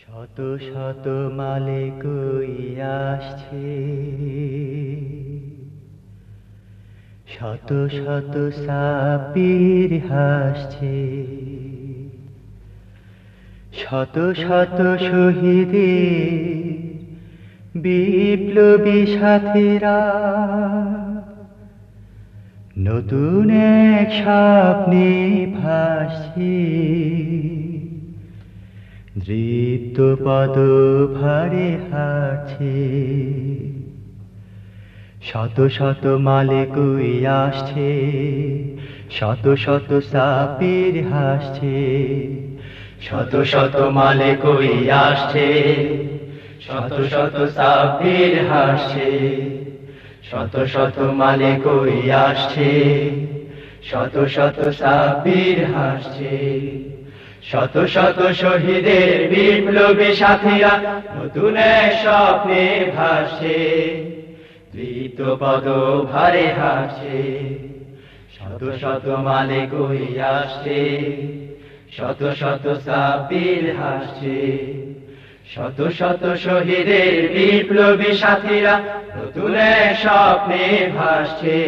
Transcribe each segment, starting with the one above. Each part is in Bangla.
শত শত মালে কই আসছে, শত শত সাপির হাসছে, শত শত শহীদের বিপ্লবী সাথীরা নতুন এক স্বপ্নে ভাসছে। দৃপ্ত পদ ভারে হাঁটছে, শত শত মালে কই আসছে, শত শত সাপির হাসছে, শত শত মালে কই আসছে, শত শত সাপির হাসছে, শত শত মালে কই আসছে, শত শত সাপির হাসছে, শত শত শহীদের বিপ্লবী সাথীরা নতুন এক স্বপ্নে ভাসছে। দৃপ্ত পদ ভারে হাঁটছে, শত শত মালে কই আসছে, শত শত সাপির হাসছে, শত শত শহীদের বিপ্লবী সাথীরা নতুন এক স্বপ্নে ভাসছে।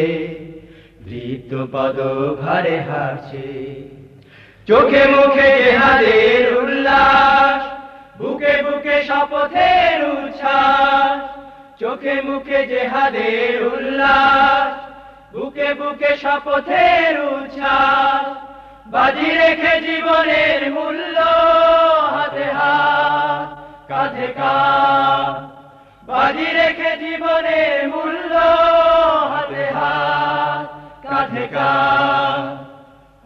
দৃপ্ত পদ ভারে হাঁটছে, চোখে মুখে জেহাদের উল্লাস, বুকে বুকে শপথের উচ্ছ্বাস। চোখে মুখে জেহাদের উল্লাস, বুকে বুকে শপথের উচ্ছ্বাস। বাজি রেখে জীবনের মূল্য হাতে হাত কাঁধে কাঁধ, বাজি রেখে জীবনের মূল্য হাতে হাত কাঁধে কাঁধ,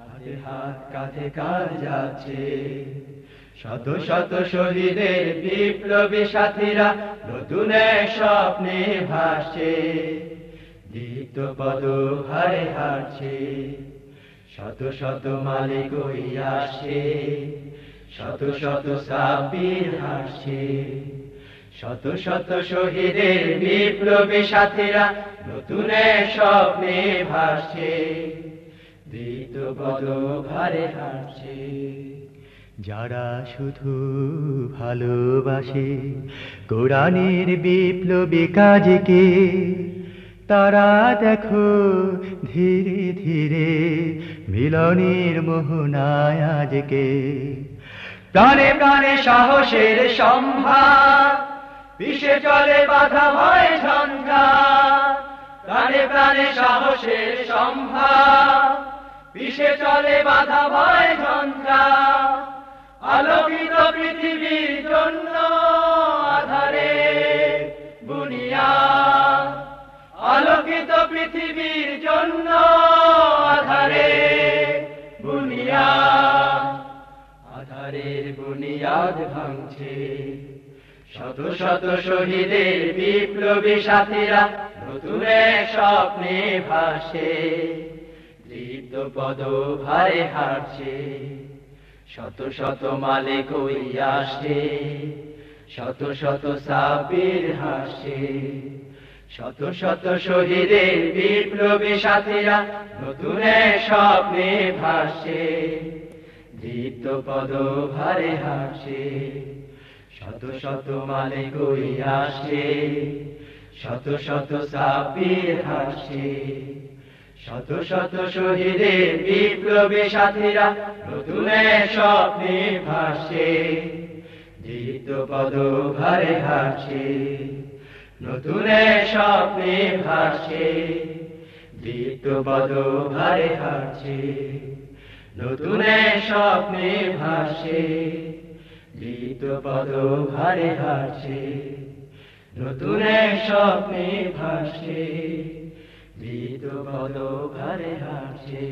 হাতে হাত কাঁধে কাঁধ যাচ্ছে। শত শত শহীদের বিপ্লবী সাথীরা নতুন এক স্বপ্নে ভাসছে। দৃপ্ত পদ ভারে হাঁটছে, শত শত মালে কই আসছে, শত শত সাপির হাসছে, শত শত শহীদের বিপ্লবী সাথীরা নতুন এক স্বপ্নে ভাসছে। দৃপ্ত পদ ভারে হাঁটছে, যারা শুধু ভালোবাসে কোরআনের বিপ্লবী কাজকে, তারা দেখো ধীরে ধীরে মিলনের মোহনায় আজকে। প্রাণে প্রাণে সাহসের সম্ভার, পিছে চলে বাধা ভয় ঝঞ্ঝাট। প্রাণে প্রাণে সাহসের সম্ভার, পিছে চলে বাধা ভয় ঝঞ্ঝাট। আলোকিত পৃথিবীর জন্য আধারে বুনিয়াদ, আলোকিত পৃথিবীর জন্য আধারে বুনিয়াদ। আধারের বুনিয়াদ ভাঙছে, শত শত শহীদের বিপ্লবী সাথীরা নতুন এক স্বপ্নে ভাসছে। দৃপ্ত পদ ভারে হাঁটছে, শত শত মালে কই আসছে, শত শত সাপির হাসছে, শত শত শহীদের বিপ্লবী সাথীরা নতুন এক স্বপ্নে ভাসছে। দৃপ্ত পদ ভারে হাঁটছে, শত শত মালে কই আসছে, শত শত সাপির হাসছে, শত শত শহীদের বিপ্লবী সাথীরা নতুন এক স্বপ্নে ভাসছে। দৃপ্ত পদ ভারে হাঁটছে, নতুন এক স্বপ্নে ভাসছে। দৃপ্ত পদ ভারে হাঁটছে, নতুন এক স্বপ্নে ভাসছে। দৃপ্ত পদ ভারে হাঁটছে, নতুন এক স্বপ্নে ভাসছে। দৃপ্ত পদ ভারে হাঁটছে।